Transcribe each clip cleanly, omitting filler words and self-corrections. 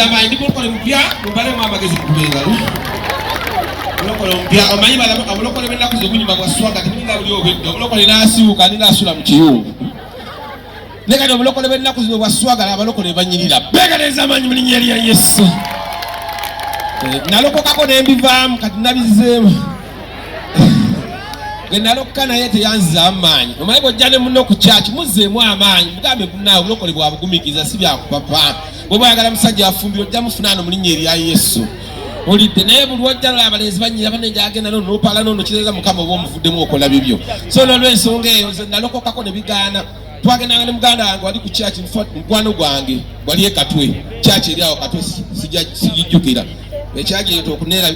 amaanyi ndi mulokole mpya mubale mu amagezi kubenga mulokole mpya amanyi bala abulokole benna kuzo kunyuma kwa swaga tininga buli obedda mulokole nasiuka ninga asula mu kiyungu nekati obulokole benna kuzo bwa swaga abalokole banyirira begaleza amanyi mu linnya lya Yesu nalokokako nembivaamu kati nabizeemu genaloka naye teyanziza amaanyi omanyi bw'ojja ne munno ku kyaki muzzeemu amaanyi mugambe kunaawe obulokole bwabugumikiza si byakupapa bw'oba oyagala musajja afumbire ojja mufunaano mu linnya erya Yesu olidde naye buli wojja lola abalenzi banyira banenja agenda nono n'opaala nono kireza mukama oba omuvuddemu okola bibyo so n'olw'ensonga eyo nze nalokokako ne bigaana twagendanga ne muganda wange wali ku kyaki mukwano gwange wali ekatwe kyaki eri awo katwe sigijjukira ekyagireeta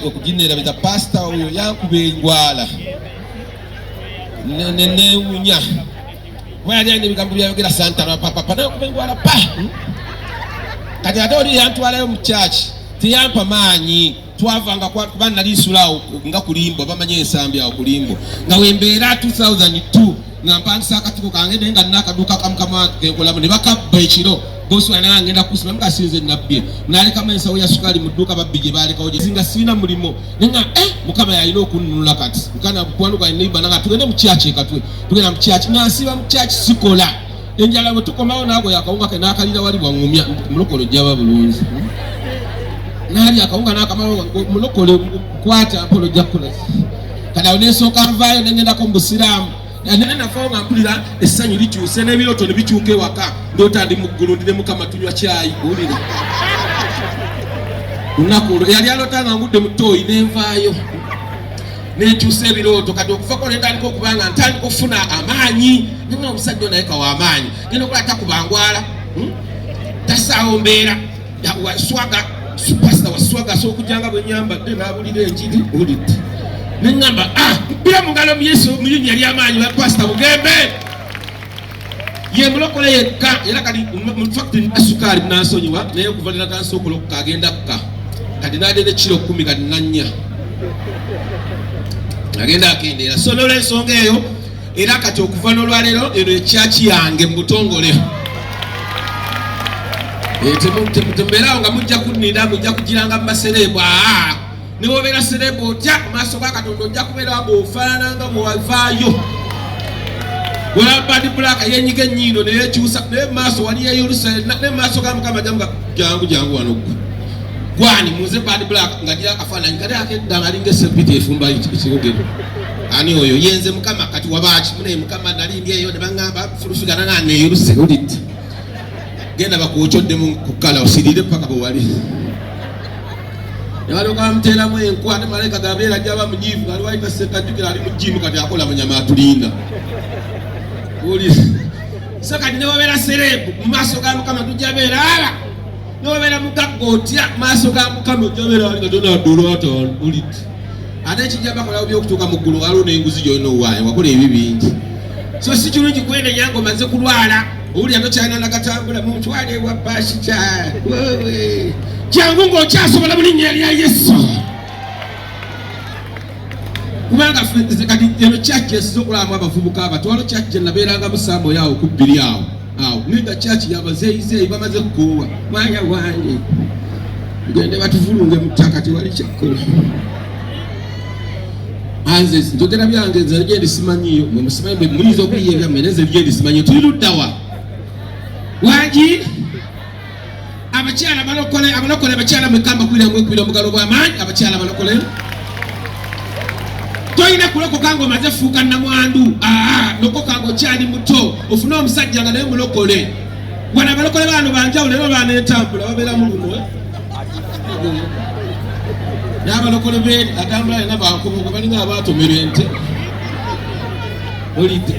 okugineerabiza pasita oyo yankuba engwala newunya wayali alina ebigambo byayogera santana papa nakuba engwala pa kati ate oli yantwalayo mu kyaki teyampa maanyi twavanga kuba nali nsulawo nga kulimbo bamanye ensambi awo kulimbo nga wembeera 2002 nga mpangisa akatiko kange naye nga nina akaduuka kamukama kenkolamu ne bakabba ekiro bosi wana ngenda kusima mukasinze nabbye nalekamu ensawo ya sukali mu dduuka babbi gye baalekawo gye singa sirina mulimo nenga mukama yalina okunnunula kati mukana kuwanuka neiba nanga tugende mu kyaki ekatwe tugenda mu kyaki nansiba mu kyaki sikola enjala bwe tukomawo naago yakawunga ke n'akalira wali bwangumya mulokole ojjaba bulungi naali akawunga n'akamalo mulokole kwata mpolo jakkola kati awo nensooka nvaayo nengendako mu busiraamu nene nafaawo nga mpulira essanyu likyuse n'ebirooto ne bikyuka ewaka ndoota ndi mu ggulu ndi ne mukama tunywa cyayi owulira lunaku olwo yali aloota nga ngudde mu ttooyi nenvaayo nenkyusa ebirooto kati okuvako nentandika okubanga ntandika okufuna amaanyi nenga omusajja naye kawa amaanyi genda okola takubangwala tasaawo mbeera waswaga supasita waswaga as'okujjanga bwe nyambadde n'abulira enjiri owulidde nengamba mpira mungalo mu Yesu mu linnya ly'amaanyi wa pasita Bugembe ye mulokole yekka era kati mu factory asukali nansonyiwa naye okuvalira kansokolo kagenda kka kati nadde kilo 10 kati nanya agenda akendeera so n'olw'ensonga eyo era kati okuva n'olwaleero eno ekyaki yange mu butongole tembeerawo nga mujja kunnira mujja kugiranga mu maserebu niwobeera serebo otya maaso ga Katonda ojja kubeera ng'ofaananga bwewavaayo olaba badi bulaka yenyiga ennyindo neyekyusa naye maaso wali Yerusalemu ne maaso ga Mukama jangu wano gwani muze badi bulaka nga gira akafaananyi kali akedda alinga esepiti efumba ekirogero ani oyo yenze Mukama kati wabaki munaye Mukama nalindi eyo ne baŋŋamba fulufigana nane Yerusalemu olidde genda bakwocoddemu ku kkala osirire paka bwe wali yaloka mtelamu enkwa ne malaika Gabriel ajaba mujivu ali waita sekajukira ali mujimu kati akola munyama atulinda uli saka ne wabera serebu maso ga Mukama tujabera ala ne wabera mukagotya maso ga Mukama tujabera ali kadona dolo ato uli ate kijaba kola obyo okutuka mu ggulu walo n'enguzi yo no waye wakola ebibingi so si kirungi kwene nyango maze kulwala uli ano china nakatambula muntu wale wa bashi cha wewe jangu ng'okyasobola mu linnya lya Yesu kubanga kati eno kyaki esiza okulaamu abavubuka abatwalo kyaki gye nabeeranga musambo yawo ku bbiri awo ninga kyaki yabazeeyizeeyi bamaze kukoowa mwanya wange tugende batuvulunge mu ttaka tewali kyakkola anze njogera byange nze gye ndisimanyiyo musimanyi muyinza okuyiya ebyammwe neze gye ndisimanyiyo tuli luddawa wangi abakyala abalokole abakyala mwekamba kwira mugalo gw'amaanyi abakyala abalokole toyina kulokoka nga omaze fuuka namwandu lokoka nga okyali muto ofune omusajja nga naye mulokole wana abalokole bano banjawulo era baneetambula babeera mu luno n'abalokole beeri atambula yena bankubuga balinga abatomera ente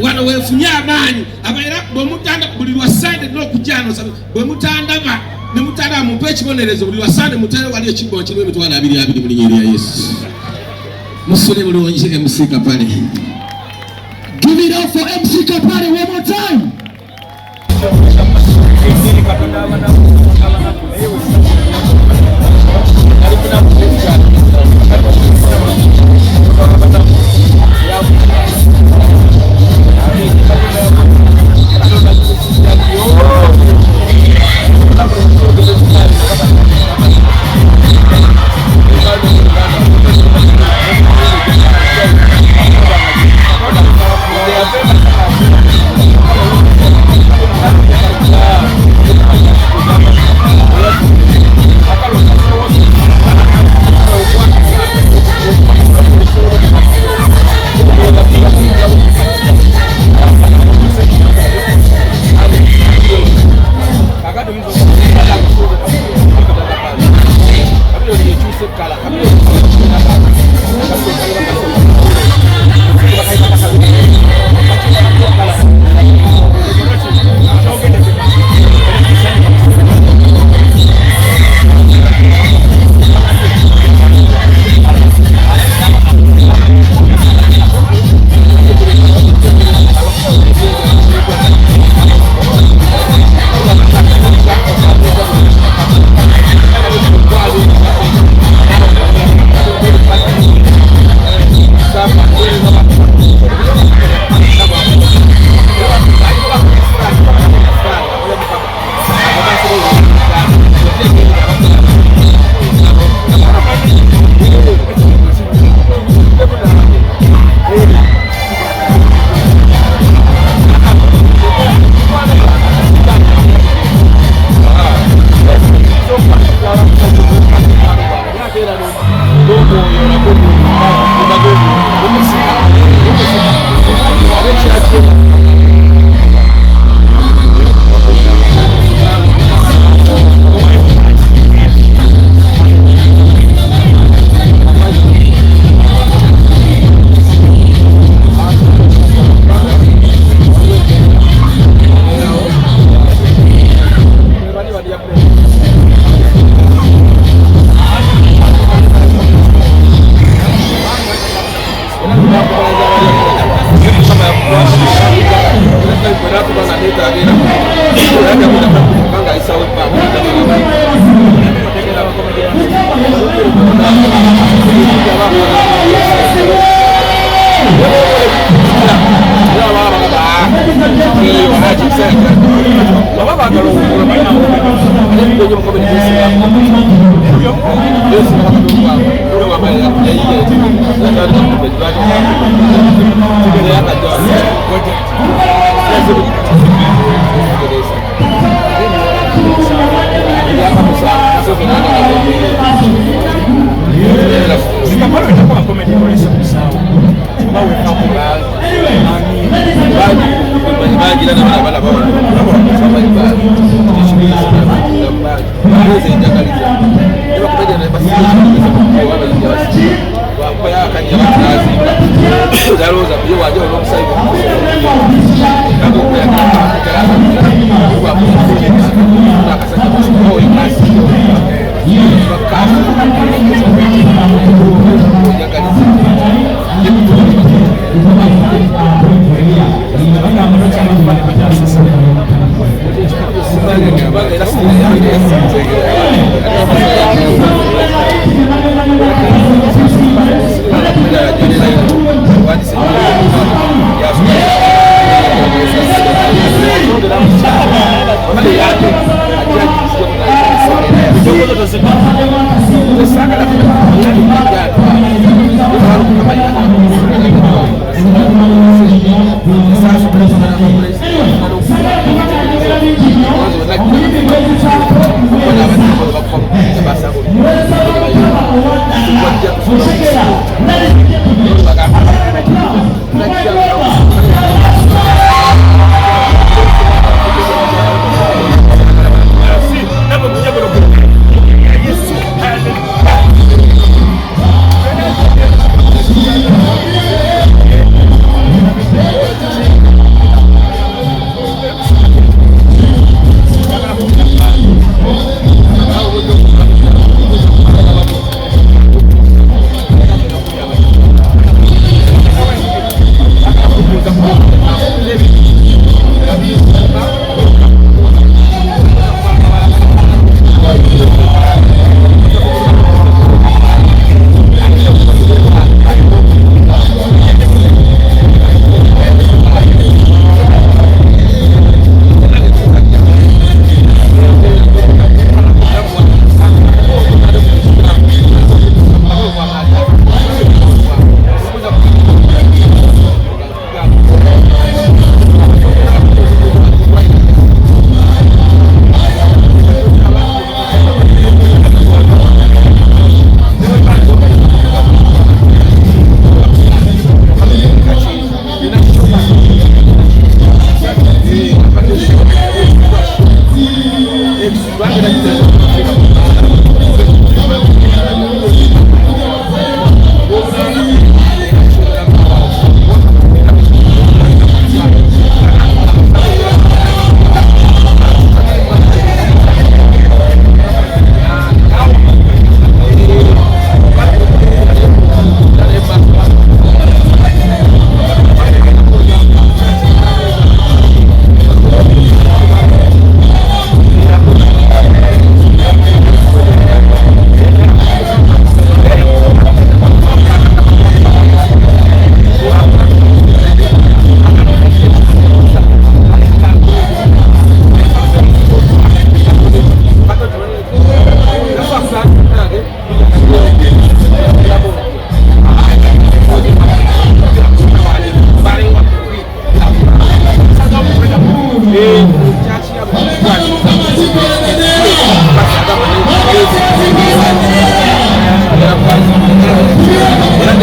wano weefunye amaanyi abaera bwemutanda buli lwasande n'okujjano bwe mutandaba ne mutanda mumpe ekibonerezo buli lwasande mutere wali ekibbo kirimu emitwalo 22 mu linnya lya Yesu musule bulungi MC Kapale. Give it up for MC Kapale one more time. Yes.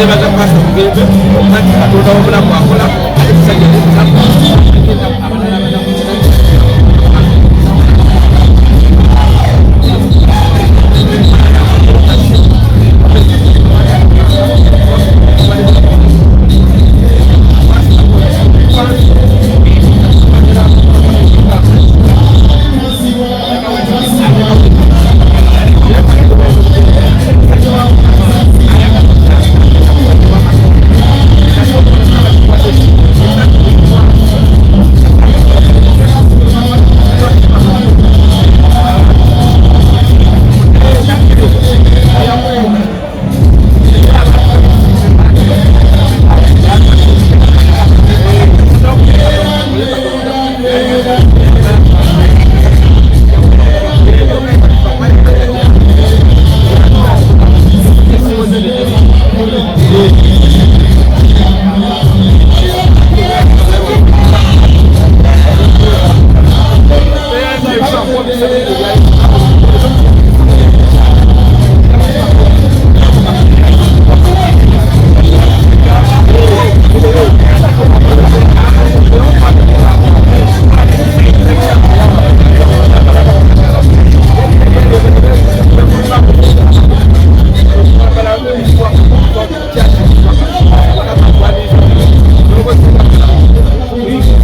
nebaza Pastor Bugembe omwami Katonda w'obulamu akola ali kusajja n'obulamu agenda